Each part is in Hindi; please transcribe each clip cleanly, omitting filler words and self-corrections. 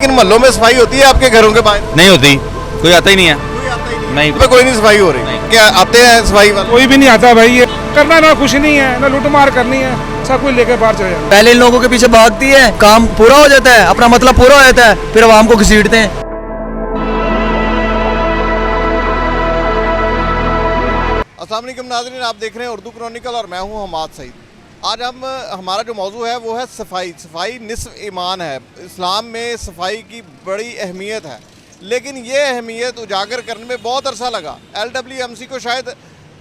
लेकिन मोहल्लों में सफाई होती है आपके घरों के बाहर? नहीं होती, कोई आता ही नहीं है। कोई आता ही नहीं। पे कोई नहीं सफाई हो रही। क्या आते हैं सफाई वाले? कोई भी नहीं आता भाई, ये करना ना कुछ नहीं है, ना लूट मार करनी है, सब कुछ लेके बाहर चले जाना। पहले इन लोगों के पीछे भागती है, काम पूरा हो जाता है, अपना मतलब पूरा हो जाता है, फिर आवाम को घसीटते हैं। अस्सलाम वालेकुम नाज़रीन, आप देख रहे हैं उर्दू क्रॉनिकल और मैं हूं हमाद सईद। आज हमारा जो मौजू है वो है सफाई। सफाई निस्फ ईमान है। इस्लाम में सफाई की बड़ी अहमियत है, लेकिन ये अहमियत उजागर करने में बहुत अरसा लगा। LWMC को शायद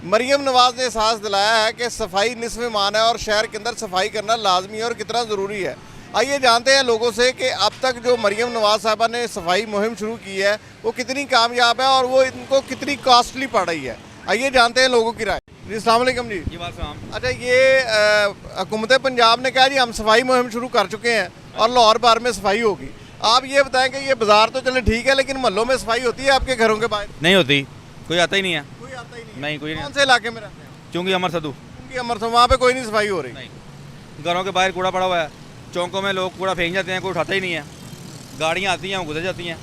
मरीम नवाज़ ने एहसास दिलाया है कि सफाई निस्फ ईमान है और शहर के अंदर सफाई करना लाजमी है और कितना ज़रूरी है। आइए जानते हैं लोगों से कि अब तक जो मरीम नवाज़ साहबा ने सफाई मुहिम शुरू की है वो कितनी कामयाब है और वो इनको कितनी कॉस्टली पड़ रही है। आइए जानते हैं लोगों की राय। जी अस्सलाम वालेकुम जी। अच्छा, ये हुकूमत पंजाब ने कहा जी हम सफाई मुहिम शुरू कर चुके हैं और लाहौर बार में सफाई होगी। आप ये बताएं कि ये बाजार तो चले ठीक है, लेकिन मोहल्लों में सफाई होती है आपके घरों के बाहर? नहीं होती, कोई आता ही नहीं है। कोई आता ही नहीं? नहीं, कोई नहीं। कौन से इलाके में रहते हैं? चूँकि अमर सदू क्योंकि अमर वहाँ पे कोई नहीं सफाई हो रही। नहीं, घरों के बाहर कूड़ा पड़ा हुआ है, चौकों में लोग कूड़ा फेंक जाते हैं, कोई उठाता ही नहीं है। गाड़ियाँ आती हैं, वो गुजर जाती हैं।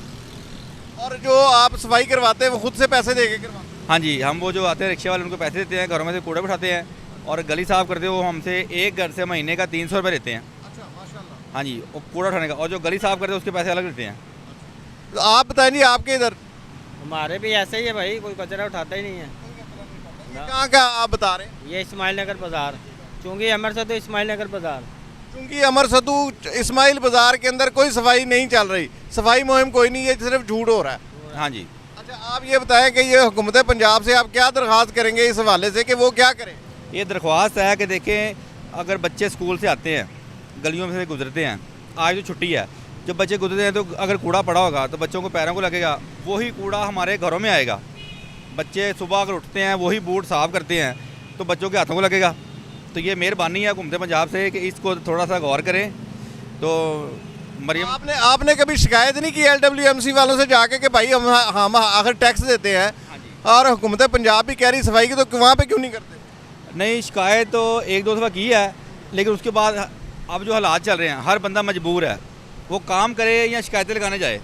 और जो आप सफाई करवाते हैं वो खुद से पैसे दे के करवाते हैं? हाँ जी, हम वो जो आते हैं रिक्शे वाले उनको पैसे देते हैं, घरों में से कूड़ा उठाते हैं और गली साफ़ करते हैं। वो हमसे एक घर से महीने का 300 रुपये लेते हैं। अच्छा, माशाल्लाह। हाँ जी, और कूड़ा उठाने का, और जो गली साफ़ करते हैं उसके पैसे अलग लेते हैं। तो आप बताएं जी, आपके इधर हमारे भी ऐसे ही है भाई, कोई कचरा उठाता ही नहीं है। कहाँ का आप बता रहे हैं? ये इस्माइल नगर बाजार, चूँकि अमर से तो इस्माइल नगर बाजार। क्योंकि अमर सदू इस्माइल बाजार के अंदर कोई सफाई नहीं चल रही, सफाई मुहिम कोई नहीं है, सिर्फ झूठ हो रहा है। हाँ जी। अच्छा, आप ये बताएं कि ये हुकूमत पंजाब से आप क्या दरख्वास्त करेंगे इस हवाले से कि वो क्या करें? ये दरख्वास्त है कि देखें, अगर बच्चे स्कूल से आते हैं, गलियों में से गुजरते हैं, आज तो छुट्टी है, जब बच्चे गुजरते हैं तो अगर कूड़ा पड़ा होगा तो बच्चों को पैरों को लगेगा, वही कूड़ा हमारे घरों में आएगा। बच्चे सुबह अगर उठते हैं वही बूट साफ़ करते हैं तो बच्चों के हाथों को लगेगा। तो ये मेहरबानी है हुकूमत पंजाब से कि इसको थोड़ा सा गौर करें। तो मरियम, आपने कभी शिकायत नहीं की LWMC वालों से जाके कि भाई हम आखिर टैक्स देते हैं और हुकूमत पंजाब भी कह रही सफाई की, तो वहाँ पे क्यों नहीं करते? नहीं, शिकायत तो एक दो दफ़ा की है, लेकिन उसके बाद अब जो हालात चल रहे हैं, हर बंदा मजबूर है, वो काम करे या शिकायतें लगाने जाए।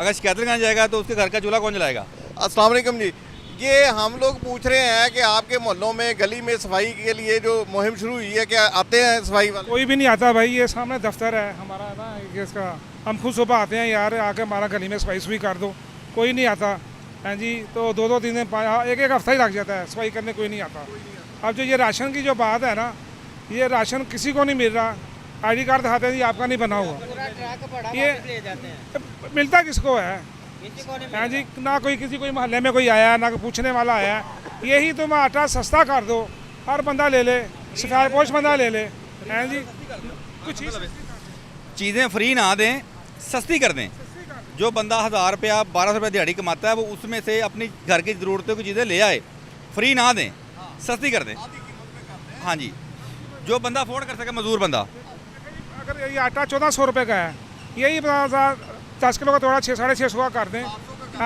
अगर शिकायतें लगाने जाएगा तो उसके घर का चूल्हा कौन जलाएगा? अस्सलाम वालेकुम जी। ये हम लोग पूछ रहे हैं कि आपके मोहल्लों में गली में सफाई के लिए जो मुहिम शुरू हुई है, क्या आते हैं सफाई वाले? कोई भी नहीं आता भाई, ये सामने दफ्तर है हमारा ना इसका, हम खुद सुबह आते हैं यार आके हमारा गली में सफाई कर दो, कोई नहीं आता हैं जी। तो 2-2 दिन एक हफ्ता ही लग जाता है सफाई करने, कोई नहीं आता। अब जो ये राशन की जो बात है ना, ये राशन किसी को नहीं मिल रहा। ID कार्ड दिखाते हैं जी आपका नहीं बना हुआ, ये मिलता किसको है? हाँ जी, ना कोई किसी कोई मोहल्ले में कोई आया, ना कोई पूछने वाला आया। यही तुम आटा सस्ता कर दो, हर बंदा ले ले, सफाई पोश बंदा ले ले, हैं जी। कुछ चीज़ें फ्री ना दें, सस्ती कर दें। जो बंदा 1000 रुपया 1200 रुपया दिहाड़ी कमाता है वो उसमें से अपनी घर की ज़रूरतों की चीज़ें ले आए, फ्री ना दें, सस्ती कर दें। हाँ जी, जो बंदा अफोर्ड कर सके, मजदूर बंदा। अगर ये आटा 1400 रुपये का है, यही 10 किलो का थोड़ा 600-650 का कर दें,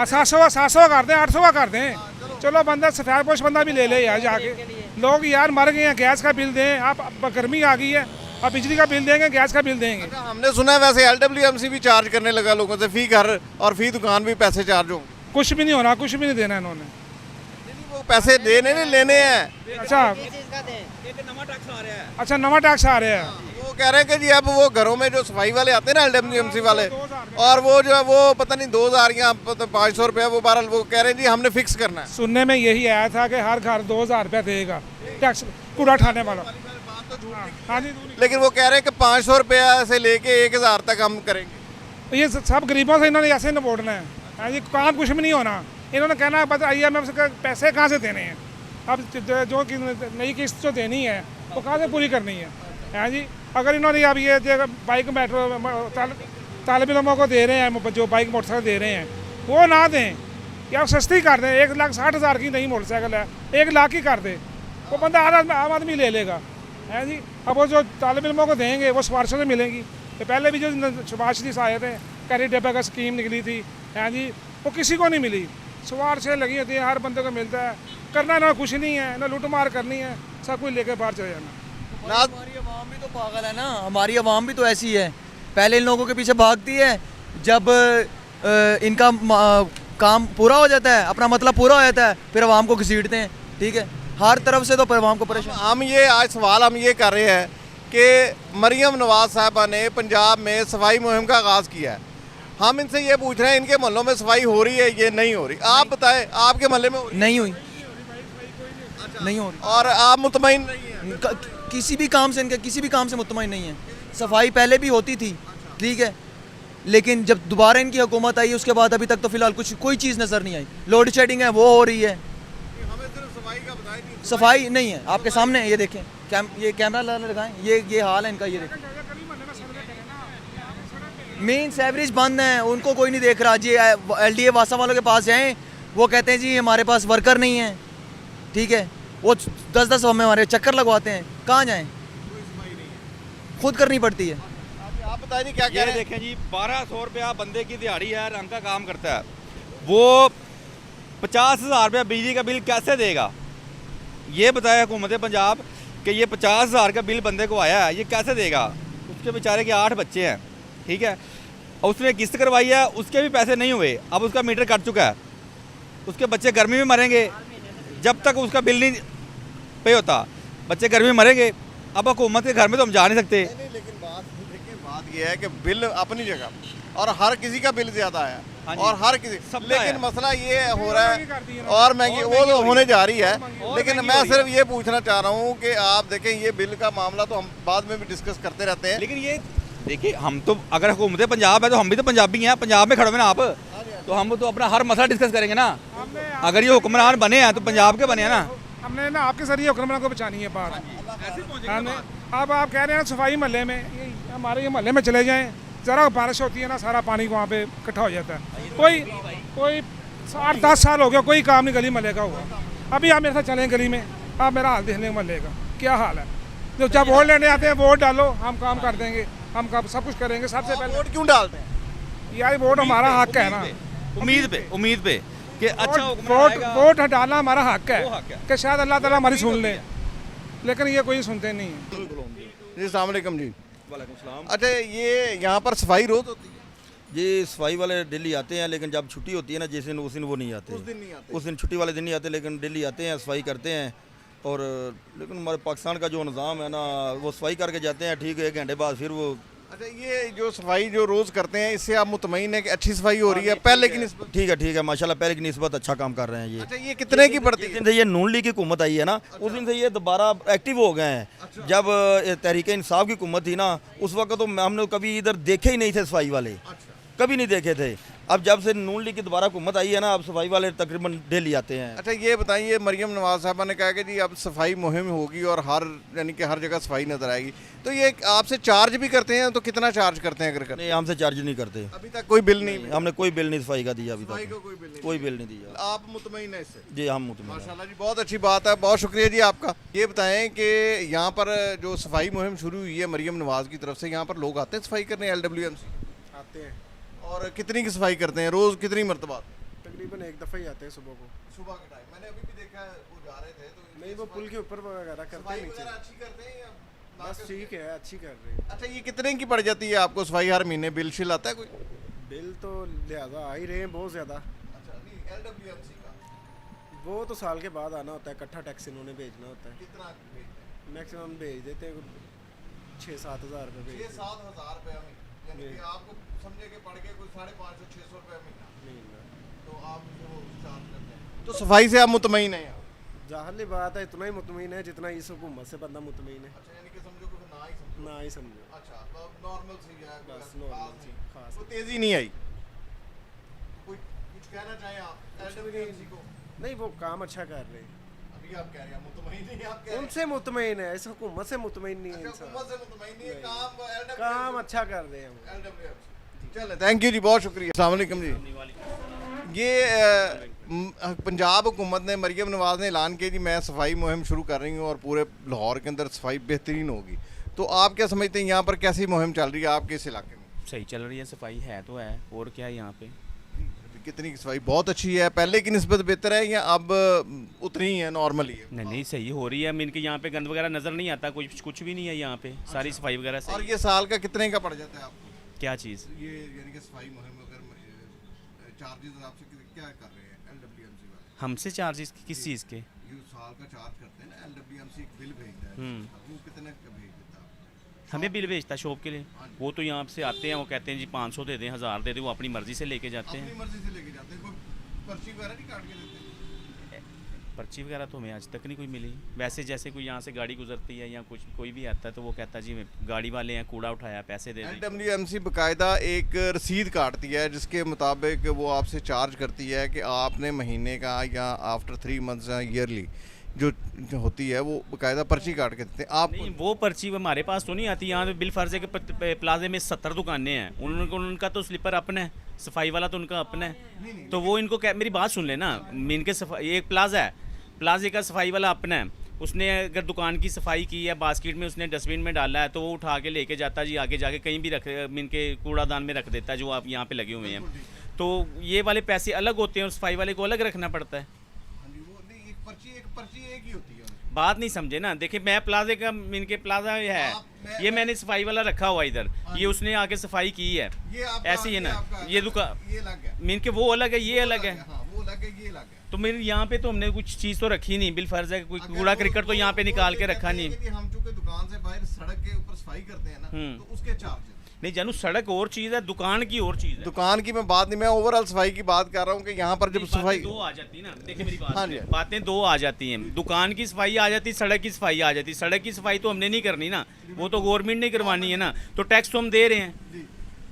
700 कर दें, 800 का कर दें। चलो बंदा सफाई पोश बंदा भी ले ले यार जाके। लोग यार मर गए हैं, गैस का बिल दें, आप गर्मी आ गई है, आप बिजली का बिल देंगे, गैस का बिल देंगे। अच्छा, हमने सुना है वैसे LWMC भी चार्ज करने लगा लोगों से, फी घर और फी दुकान भी पैसे चार्ज हो। कुछ भी नहीं होना, कुछ भी नहीं देना इन्होंने। वो पैसे देने नहीं लेने हैं। अच्छा, अच्छा नवा टैक्स आ रहा है। वो कह रहे हैं कि जी अब वो घरों में जो सफाई वाले आते हैं ना LWMC वाले, और वो जो है वो पता नहीं 2000 या 500 रुपया, वो बहरहाल वो कह रहे हैं जी हमने फिक्स करना है। सुनने में यही आया था कि हर घर 2000 रुपया देगा टैक्स, कूड़ा उठाने वाला। हाँ जी, लेकिन वो कह रहे हैं कि 500 रुपया से लेके 1000 तक हम करेंगे। ये सब गरीबों से इन्होंने ऐसे निबोड़ना है। हाँ जी, काम कुछ भी नहीं होना। इन्होंने कहना है बस IMF से पैसे कहाँ से देने हैं, अब जो नई किस्त जो देनी है वो कहाँ से पूरी करनी है। हाँ जी, अगर इन्होंने अब ये बाइक मेट्रो तालिब इल्मों को दे रहे हैं, जो बाइक मोटरसाइकिल दे रहे हैं, वो ना दें या सस्ती कर दें। 1,60,000 की नई मोटरसाइकिल है, 1 लाख की कर दे, वो बंदा आम आदमी ले लेगा। है जी, अब वो जो तालिब इल्मों को देंगे वो सिफारिशों से मिलेंगी। तो पहले भी जो शबाज शरीफ आए थे, कैरी डब्बा का स्कीम निकली थी, हैं जी, वो किसी को नहीं मिली, सिफारिशें लगी होती हैं, हर बंदे को मिलता है। करना ना कुछ नहीं है, ना लूट मार करनी है, सब कुछ लेके बाहर चले जाना। हमारी आवाम भी तो पागल है ना, हमारी आवाम भी तो ऐसी है। पहले इन लोगों के पीछे भागती है, जब इनका काम पूरा हो जाता है, अपना मतलब पूरा हो जाता है, फिर आवाम को घसीटते हैं। ठीक है, हर तरफ से तो आवाम को परेशान। हम ये आज सवाल हम ये कर रहे हैं कि मरियम नवाज साहबा ने पंजाब में सफाई मुहिम का आगाज़ किया है। हम इनसे ये पूछ रहे हैं इनके मोहल्लों में सफाई हो रही है ये नहीं हो रही? आप बताएं, आपके मोहल्ले में हो रही नहीं हुई, नहीं हो रही। और आप मुतमईन नहीं हैं? किसी भी काम से इनके किसी भी काम से मुतमईन नहीं है। सफाई पहले भी होती थी, ठीक है, लेकिन जब दोबारा इनकी हुकूमत आई उसके बाद अभी तक तो फिलहाल कोई चीज़ नज़र नहीं आई। लोड शेडिंग है वो हो रही है, हमें सिर्फ सफाई का बताएं। सफाई नहीं है। आपके सामने है, ये देखें, ये कैमरा लगाएं, ये हाल है इनका, ये देखें। मेन सेवरेज बंद है, उनको कोई नहीं देख रहा जी। LDA वासा वालों के पास जाएं, वो कहते हैं जी हमारे पास वर्कर नहीं है, ठीक है, वो 10-10 हमें हमारे चक्कर लगवाते हैं। कहाँ जाएं, खुद करनी पड़ती है। आप बताइए जी क्या कह ये रहे हैं? देखें जी, 1200 रुपया बंदे की दिहाड़ी है, रंग का काम करता है, वो 50,000 रुपया बिजली का बिल कैसे देगा? ये बताया हुकूमत पंजाब कि ये 50,000 का बिल बंदे को आया है, ये कैसे देगा? उसके बेचारे के 8 बच्चे हैं, ठीक है, और उसने किस्त करवाई है, उसके भी पैसे नहीं हुए, अब उसका मीटर कट चुका है, उसके बच्चे गर्मी में मरेंगे जब तक उसका बिल नहीं पे होता, बच्चे गर्मी में मरेंगे। अब हुकूमत के घर में तो हम जा नहीं सकते। नहीं, लेकिन बात ये है कि बिल अपनी जगह और हर किसी का बिल ज़्यादा हाँ है जी, और हर किसी, सबका लेकिन है। मसला ये हो रहा है और महंगी वो तो होने जा रही है। लेकिन मैं सिर्फ ये पूछना चाह रहा हूँ कि आप देखें ये बिल का मामला तो हम बाद में भी डिस्कस करते रहते हैं। लेकिन ये देखिए, हम तो अगर हुकूमत पंजाब है तो हम भी तो पंजाबी हैं, पंजाब में खड़े हुए ना आप, तो हम तो अपना हर मसला डिस्कस करेंगे ना। अगर ये हुक्मरान बने हैं तो पंजाब के बने हैं ना। हमने ना आपके जरिए हुक्मरान को बचानी है बात। हमने अब आप कह रहे हैं सफाई महल्ले में, ये हमारे ये महल्ले में चले जाएं, ज़रा बारिश होती है ना, सारा पानी वहाँ पे इकट्ठा हो जाता है। कोई 8-10 साल हो गया कोई काम नहीं गली महल्ले का हुआ। अभी आप मेरे साथ चलें गली में, आप मेरा हाल देख लें महल्ले का क्या हाल है। जो जब वोट लेने आते हैं वोट डालो, हम काम कर देंगे, हम सब कुछ करेंगे। सबसे पहले वोट क्यों डालते हैं? यार वोट हमारा हक है ना, उम्मीद पे कि अच्छा वोट डालना हमारा हक है वो हक है। कि शायद अल्लाह ताला हमारी सुन ले, लेकिन ये कोई सुनते नहीं है। जी अस्सलाम वालेकुम जी। वालेकुम सलाम। अच्छा, ये यहाँ पर सफाई रोज होती है? ये सफाई वाले डेली आते हैं, लेकिन जब छुट्टी होती है ना जिस दिन, उस दिन वो नहीं आते। उस दिन नहीं आते? उस दिन छुट्टी वाले दिन नहीं आते, लेकिन डेली आते हैं, सफाई करते हैं। और लेकिन हमारे पाकिस्तान का जो निज़ाम है ना, वो सफाई करके जाते हैं, ठीक है, 1 घंटे बाद फिर वो। अच्छा, ये जो सफाई जो रोज करते हैं इससे आप मुतमईन है कि अच्छी सफाई हो रही है पहले की निस्बत? ठीक है माशाल्लाह, पहले की निस्बत अच्छा काम कर रहे हैं ये। अच्छा, ये कितने की पड़ती जिस है? दिन से ये नून लीग की हुकूमत आई है ना, उस दिन से ये दोबारा एक्टिव हो गए हैं। जब तहरीक इंसाफ की हुकूमत थी ना, उस वक्त तो हमने कभी इधर देखे ही नहीं थे सफाई वाले, कभी नहीं देखे थे। अब जब से नून लीग की दोबारा हुकूमत आई है ना, अब सफाई वाले तकरीबन डेली आते हैं। अच्छा, ये बताइए, मरियम नवाज साहबा ने कहा कि जी अब सफाई मुहिम होगी और यानी कि हर जगह सफाई नजर आएगी, तो ये आपसे चार्ज भी करते हैं? तो कितना चार्ज करते हैं अगर करते? नहीं, हमसे चार्ज नहीं करते। अभी तक कोई बिल नहीं? हमने कोई बिल नहीं सफाई का दिया अभी सफाई का तक, कोई बिल नहीं दिया। आप मुतमईन है इससे? जी हम मुतमईन हैं। माशाल्लाह जी, बहुत अच्छी बात है, बहुत शुक्रिया जी आपका। ये बताएं कि यहाँ पर जो सफाई मुहिम शुरू हुई है मरियम नवाज की तरफ से, यहाँ पर लोग आते हैं सफाई करने? LWMC आते हैं, और कितनी की सफाई करते हैं रोज, कितनी मरतबा? तकरीबन एक दफ़ा ही आते हैं सुबह को। सुबह के टाइम मैंने अभी भी देखा है, वो जा रहे थे तो नहीं, वो पुल के ऊपर वगैरह करते सफाई हैं नीचे। वगैरह अच्छी करते हैं या ना बस करते हैं? ठीक है, अच्छी कर रहे हैं। अच्छा, ये कितने की पड़ जाती है आपको सफाई हर महीने? बिल शिल आता है कोई? बिल तो लिहाजा आ ही रहे हैं बहुत ज़्यादा। अच्छा, नहीं LWMC का वो तो साल के बाद आना होता है, इकट्ठा टैक्स इन्होंने भेजना होता है। कितना भेजते हैं? मैक्सिमम भेज देते हैं 6-7 हज़ार रुपये भेज देते 6-7 हज़ार रुपये में, यानी कि आपको समझे कि पड़ गए कोई 550-600 रुपये महीना, हैं। तो आप वो चार्ज करते हैं। तो सफाई से आप मुतमईन हैं? जाहिर बात है, इतना ही मुतमईन है जितना इस हुकूमत से बंदा मुतमईन है। अच्छा, यानी कि समझो कि ना ही समझो। ना ही समझो, अच्छा, तो नॉर्मल सी है, बस खास नॉर्मल नहीं। खास कोई तेज़ी नहीं आई? कुछ कहना चाहें आप LWMC को? नहीं, वो काम अच्छा कर रहे हैं। अभी आप कह रहे हैं मुतमईन नहीं, आप कह रहे हैं उनसे मुतमईन है, इस हुकूमत से मुतमईन नहीं है अच्छा, इंसान। हुकूमत से मुतमईन नहीं है, काम LWMC काम अच्छा कर रहे हैं वो। LWMC। चलें, थैंक यू जी, बहुत शुक्रिया। अस्सलाम वालेकुम जी। ये पंजाब हुकूमत ने, मरियम नवाज ने ऐलान किया जी मैं सफाई मुहिम शुरू कर रही हूँ और पूरे लाहौर के अंदर सफाई बेहतरीन होगी, तो आप क्या समझते हैं यहाँ पर कैसी मुहिम चल रही है आपके इस इलाके में? सही चल रही है, सफाई है तो है, और क्या है यहाँ पे। कितनी की सफाई? बहुत अच्छी है, पहले की निस्बत बेहतर है या अब उतनी ही है, नॉर्मल ही है? नहीं सही हो रही है। मीन के यहाँ पे गंद वगैरह नज़र नहीं आता, कुछ भी नहीं है यहाँ पे, सारी सफाई वगैरह और सही। ये साल का कितने का पड़ जाता है आपको क्या चीज़? ये यानी कि सफाई मुहिम चार्जेस आपसे क्या कर रहे हैं LWMC वाले? हमसे चार्जेस किस चीज़ के? ये साल का चार्ज करते हैं ना, LWMC एक बिल भेजता है, वो कितने का भेज देता है? हमें बिल भेजता है शॉप के लिए। वो तो यहाँ से आते हैं, वो कहते हैं जी 500 दे दें, 1000 दे दें, वो अपनी मर्ज़ी से लेके जाते हैं। अपनी मर्जी से लेके जाते हैं, कोई पर्ची वगैरह नहीं काट के देते? पर्ची वगैरह तो हमें आज तक नहीं कोई मिली। वैसे जैसे कोई यहाँ से गाड़ी गुजरती है या कुछ कोई भी आता है तो वो कहता है जी गाड़ी वाले हैं, कूड़ा उठाया, पैसे दे दें। LWMC बाकायदा एक रसीद काटती है जिसके मुताबिक वो आपसे चार्ज करती है कि आपने महीने का या आफ्टर 3 मंथ्स या ईयरली जो होती है वो बाकायदा पर्ची काट के देते हैं आप। नहीं, वो पर्ची हमारे पास तो नहीं आती। यहाँ पे बिल फर्ज है कि प्लाजे में 70 दुकानें हैं, उनका तो स्लीपर अपना है, सफाई वाला तो उनका अपना है। तो वो इनको मेरी बात सुन लेना, इनके एक प्लाजा है, प्लाजे का सफाई वाला अपना है, उसने अगर दुकान की सफाई की है, बास्केट में उसने डस्टबिन में डाला है तो वो उठा के लेके जाता जी, आगे जाके कहीं भी रख इनके कूड़ादान में रख देता है जो आप यहाँ पे लगे हुए हैं। तो ये वाले पैसे अलग होते हैं और सफाई वाले को अलग रखना पड़ता है। एक पर्ची एक ही होती है। बात नहीं समझे ना। देखिए मैं प्लाजे का, इनके प्लाजा है, ये मैंने सफाई वाला रखा हुआ इधर, ये उसने आके सफाई की है, ऐसे ही है ना। ये दुकान ये अलग है, मीन के वो अलग है, ये अलग है, वो अलग है, ये अलग है। तो मेरे यहाँ पे तो हमने कुछ चीज़ तो रखी नहीं। बिल फर्ज है कोई कूड़ा क्रिकेट तो यहाँ पे निकाल के रखा नहीं। हम चूंकि दुकान से बाहर सड़क के ऊपर सफाई करते हैं ना, तो उसके चार्ज नहीं जानू, सड़क और चीज़ है, दुकान की और चीज़ है। दुकान की मैं बात नहीं, मैं ओवरऑल सफाई की बात कर रहा हूँ कि यहाँ पर जब सफाई दो आ जाती है ना। देखिए मेरी बात, हाँ जी, बातें दो आ जाती हैं। दुकान की सफाई आ जाती, सड़क की सफाई आ जाती। सड़क की सफाई तो हमने नहीं करनी ना, वो तो गवर्नमेंट ने करवानी है ना, तो टैक्स तो हम दे रहे हैं।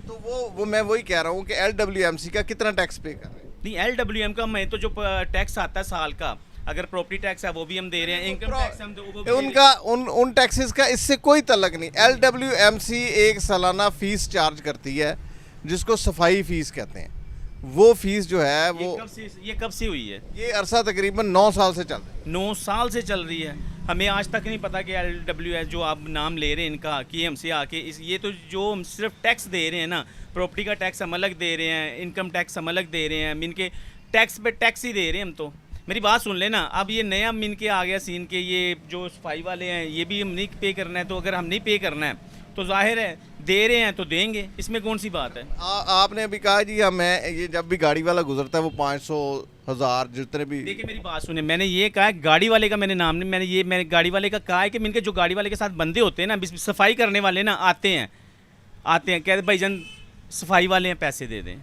तो वो मैं वही कह रहा हूँ कि LWMC का कितना टैक्स पे कर रहे हैं? नहीं, LWM का मैं तो जो टैक्स आता है साल का, अगर प्रॉपर्टी टैक्स है वो भी हम दे रहे हैं, इनकम टैक्स हम वो भी उनका उन टैक्सेस का इससे कोई तल्लक नहीं। LWMC एक सालाना फीस चार्ज करती है जिसको सफाई फीस कहते हैं। वो फीस जो है वो ये कब से हुई है? ये अरसा तकरीबन 9 साल से चल रहा है। 9 साल से चल रही है। हमें आज तक नहीं पता कि LWS जो आप नाम ले रहे हैं इनका, कि हमसे आके ये तो जो हम सिर्फ टैक्स दे रहे हैं ना, प्रॉपर्टी का टैक्स हम अलग दे रहे हैं, इनकम टैक्स हम अलग दे रहे हैं, इनके टैक्स पे टैक्स ही दे रहे हैं हम तो। मेरी बात सुन लेना। अब ये नया मिन के आ गया सीन के, ये जो सफाई वाले हैं ये भी हम नहीं पे करना है। तो अगर हम नहीं पे करना है तो जाहिर है दे रहे हैं तो देंगे, इसमें कौन सी बात है। आपने अभी कहा जी मैं ये जब भी गाड़ी वाला गुजरता है वो 500 1000 जितने भी। देखिए मेरी बात सुने, मैंने ये कहा है, गाड़ी वाले का मैंने नाम नहीं, मैंने गाड़ी वाले का कहा है कि इनके जो गाड़ी वाले के साथ बंदे होते हैं ना, सफाई करने वाले ना, आते हैं कहते भाईजान सफाई वाले हैं, पैसे दे दें।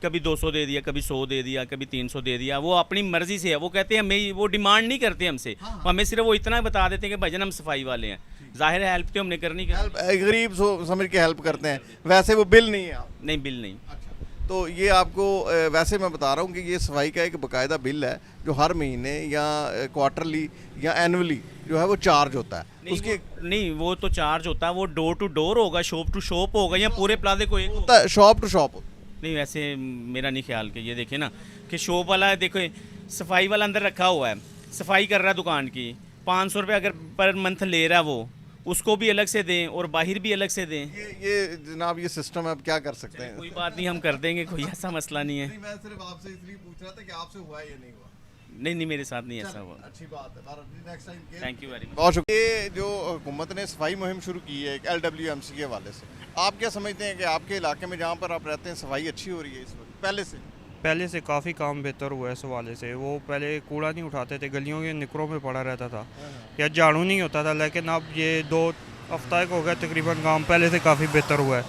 कभी 200 दे दिया, कभी 100 दे दिया, कभी 300 दे दिया, वो अपनी मर्जी से है। वो कहते हैं हमें, वो डिमांड नहीं करते हमसे, हमें सिर्फ वो इतना बता देते हैं कि भाईजान हम सफाई वाले हैं। जाहिर है हेल्प तो हमने करनी गरीब समझ के हेल्प करते हैं, वैसे वो बिल नहीं है। नहीं, बिल नहीं। तो ये आपको वैसे मैं बता रहा हूँ कि ये सफाई का एक बाकायदा बिल है जो हर महीने या क्वार्टरली या एनुअली जो है वो चार्ज होता है। उसके नहीं, वो तो चार्ज होता है, वो डोर टू डोर होगा, शॉप टू शॉप होगा, या पूरे प्लाजे को एक होता है, शॉप टू शॉप। नहीं, वैसे मेरा नहीं ख्याल कि ये देखे ना कि शॉप वाला देखो, सफाई वाला अंदर रखा हुआ है, सफाई कर रहा है दुकान की, 500 रुपये अगर पर मंथ ले रहा है वो, उसको भी अलग से दें और बाहर भी अलग से दें। ये जनाब ये सिस्टम है, अब क्या कर सकते हैं। कोई बात नहीं, हम कर देंगे, कोई ऐसा मसला नहीं है। नहीं, मैं सिर्फ आपसे इसलिए पूछ रहा था कि आपसे हुआ या नहीं हुआ। नहीं, मेरे साथ नहीं ऐसा हुआ। अच्छी बात है, next time. Thank you very much. बहुत शुक्रिया। ये जो हुकूमत ने सफाई मुहिम शुरू की है LWMC के हवाले से, आप क्या समझते हैं कि आपके इलाके में जहाँ पर आप रहते हैं सफाई अच्छी हो रही है इस वक्त पहले से काफ़ी काम बेहतर हुआ है इस हवाले से। वो पहले कूड़ा नहीं उठाते थे, गलियों के निकरों में पड़ा रहता था या झाड़ू नहीं होता था, लेकिन अब ये 2 हफ्ता हो गया तकरीबन, काम पहले से काफ़ी बेहतर हुआ है।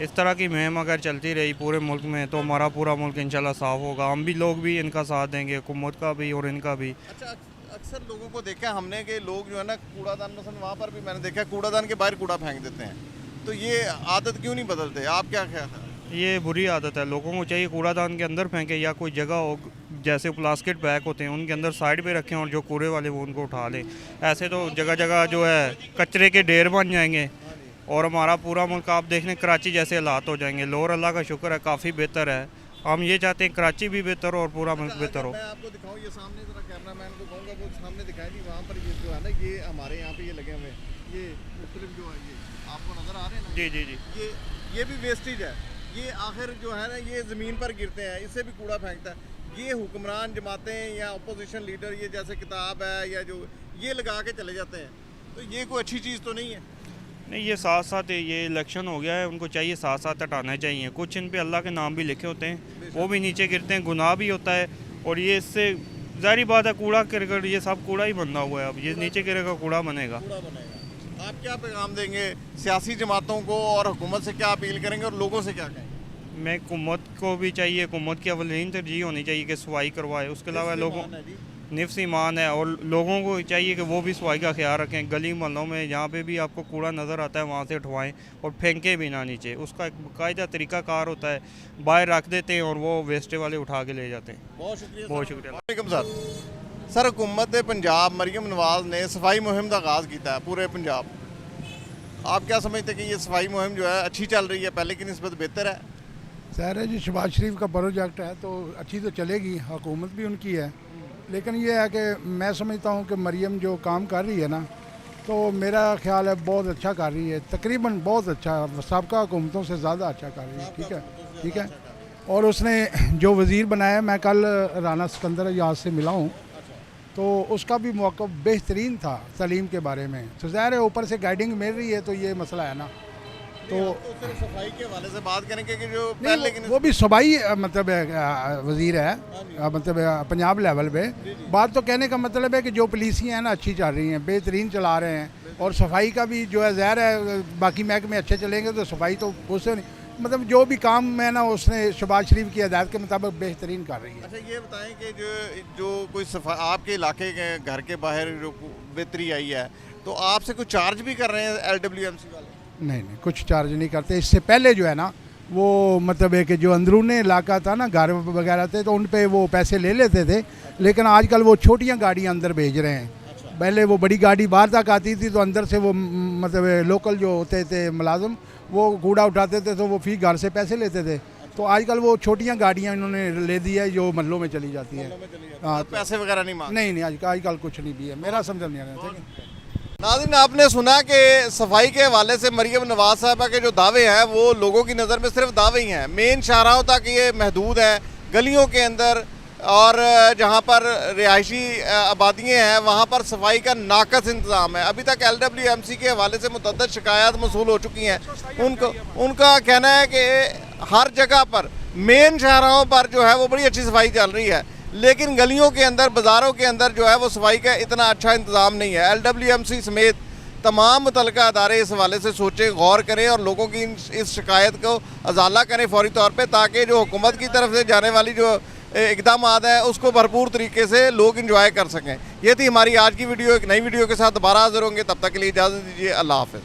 इस तरह की मुहिम अगर चलती रही पूरे मुल्क में तो हमारा पूरा मुल्क इंशाल्लाह साफ़ होगा। हम भी लोग भी इनका साथ देंगे, हुकूमत का भी और इनका भी। अच्छा, अक्सर लोगों को देखा हमने कि लोग जो है ना कूड़ादान, मसलन वहाँ पर भी मैंने देखा कूड़ादान के बाहर कूड़ा फेंक देते हैं, तो ये आदत क्यों नहीं बदलते? आप क्या ख्याल है? ये बुरी आदत है, लोगों को चाहिए कूड़ादान के अंदर फेंके या कोई जगह हो जैसे प्लास्टिक बैग होते हैं उनके अंदर साइड पे रखें और जो कूड़े वाले वो उनको उठा लें। ऐसे तो जगह जगह जो है कचरे के ढेर बन जाएंगे और हमारा पूरा मुल्क आप देख लें कराची जैसे हालात हो जाएंगे। लोअर अल्लाह का शुक्र है काफ़ी बेहतर है, हम ये चाहते हैं कराची भी बेहतर हो और पूरा मुल्क बेहतर हो। मैं आपको दिखाऊं, ये सामने जरा कैमरामैन को कहूँगा वो सामने दिखाएं जी, वहाँ पर ये जो है ना, ये हमारे यहाँ पे ये लगे हुए हैं, ये मुख्तलिफ जो है ये आपको नज़र आ रहे हैं ना। जी। ये भी वेस्टेज है, ये आखिर जो है ना ये ज़मीन पर गिरते हैं, इससे भी कूड़ा फेंकता है। ये हुक्मरान जमातें या अपोजिशन लीडर ये जैसे किताब है या जो ये लगा के चले जाते हैं, तो ये कोई अच्छी चीज़ तो नहीं है। नहीं, ये साथ साथ ये इलेक्शन हो गया है, उनको चाहिए साथ साथ हटाना चाहिए। कुछ इन पे अल्लाह के नाम भी लिखे होते हैं, वो भी नीचे गिरते हैं, गुनाह भी होता है। और ये इससे ज़ाहिर बात है, कूड़ा करकट ये सब कूड़ा ही बनना हुआ है। अब ये नीचे गिरेगा कूड़ा बनेगा। आप क्या पैगाम देंगे सियासी जमातों को और हुकूमत से क्या अपील करेंगे और लोगों से क्या कहेंगे? मैं हुकूमत को भी चाहिए, हुकूमत की अवलीन तरजीह होनी चाहिए कि सफाई करवाए। उसके अलावा लोगों निफ्स ईमान है, और लोगों को चाहिए कि वो भी सफाई का ख्याल रखें। गली मोहल्लों में जहाँ पे भी आपको कूड़ा नज़र आता है वहाँ से उठवाएं और फेंकें भी ना नीचे। उसका एक बाकायदा तरीक़ाकार होता है, बाहर रख देते हैं और वो वेस्टे वाले उठा के ले जाते हैं। बहुत शुक्रिया। बहुत शुक्रिया। वालेकुम सर हुकूमत पंजाब मरियम नवाज़ ने सफाई मुहिम का आगाज़ किया है पूरे पंजाब। आप क्या समझते हैं कि ये सफाई मुहिम जो है अच्छी चल रही है, पहले की निस्बत बेहतर है? ज़ाहिर है जी, शहबाज शरीफ का प्रोजेक्ट है तो अच्छी तो चलेगी, हुकूमत भी उनकी है। लेकिन ये है कि मैं समझता हूँ कि मरियम जो काम कर रही है ना, तो मेरा ख्याल है बहुत अच्छा कर रही है, तकरीबन बहुत अच्छा, सबका हुकूमतों से ज़्यादा अच्छा कर रही है। ठीक है। और उसने जो वज़ीर बनाया, मैं कल राना सिकंदर यहाँ से मिला हूँ, तो उसका भी मौक़िफ़ बेहतरीन था तालीम के बारे में। तो ज़ाहिर है ऊपर से गाइडिंग मिल रही है, तो ये मसला है ना। तो सफाई के हवाले से बात करेंगे कि जो नहीं, पहले वो भी सूबाई मतलब वज़ीर है, मतलब पंजाब लेवल पे। बात तो कहने का मतलब है कि जो पुलिसियाँ हैं ना अच्छी चल रही हैं, बेहतरीन चला रहे हैं। और सफाई का भी जो है ज़ाहिर है बाकी महकमे अच्छे चलेंगे तो सफाई तो उससे नहीं, मतलब जो भी काम है ना उसने शहबाज शरीफ की हिदायत के मुताबिक बेहतरीन कर रही है। अच्छा ये बताएं कि जो कोई सफाई आपके इलाके के घर के बाहर जो बेहतरी आई है, तो आपसे कुछ चार्ज भी कर रहे हैं LWMC वाले? नहीं, कुछ चार्ज नहीं करते। इससे पहले जो है ना वो मतलब है कि जो अंदरूनी इलाका था ना, घर वगैरह थे, तो उन पे वो पैसे ले लेते थे। लेकिन आजकल वो छोटियां गाड़ियां अंदर भेज रहे हैं। पहले वो बड़ी गाड़ी बाहर तक आती थी, तो अंदर से वो मतलब लोकल जो होते थे मुलाजिम, वो कूड़ा उठाते थे, तो वो फी घर से पैसे लेते थे। तो आजकल वो छोटियां गाड़ियां इन्होंने ले दी है जो महलों में चली जाती है। हाँ, पैसे वगैरह नहीं मांगते? नहीं, आजकल कुछ नहीं भी है, मेरा समझ नहीं आ रहा। नाज़रीन, आपने सुना कि सफाई के हवाले से मरियम नवाज़ साहबा के जो दावे हैं वो लोगों की नज़र में सिर्फ दावे ही हैं। मेन शाहराहों तक ये महदूद है, गलियों के अंदर और जहाँ पर रिहायशी आबादियाँ हैं वहाँ पर सफाई का नाकस इंतज़ाम है। अभी तक LWMC के हवाले से मुतअद्दिद शिकायत मसूल हो चुकी हैं। उनका कहना है कि हर जगह पर मेन शाहराहों पर जो है वो बड़ी अच्छी सफाई चल रही है, लेकिन गलियों के अंदर, बाज़ारों के अंदर जो है वो सफाई का इतना अच्छा इंतज़ाम नहीं है। LWMC समेत तमाम मुतल्लिका अदारे इस हवाले से सोचें, गौर करें और लोगों की इस शिकायत को अजाला करें फौरी तौर पे, ताकि जो हुकूमत की तरफ से जाने वाली जो इक़दाम है उसको भरपूर तरीके से लोग इंजॉय कर सकें। ये थी हमारी आज की वीडियो। एक नई वीडियो के साथ दोबारा हाज़िर होंगे, तब तक के लिए इजाज़त दीजिए। अल्लाह हाफ़िज़।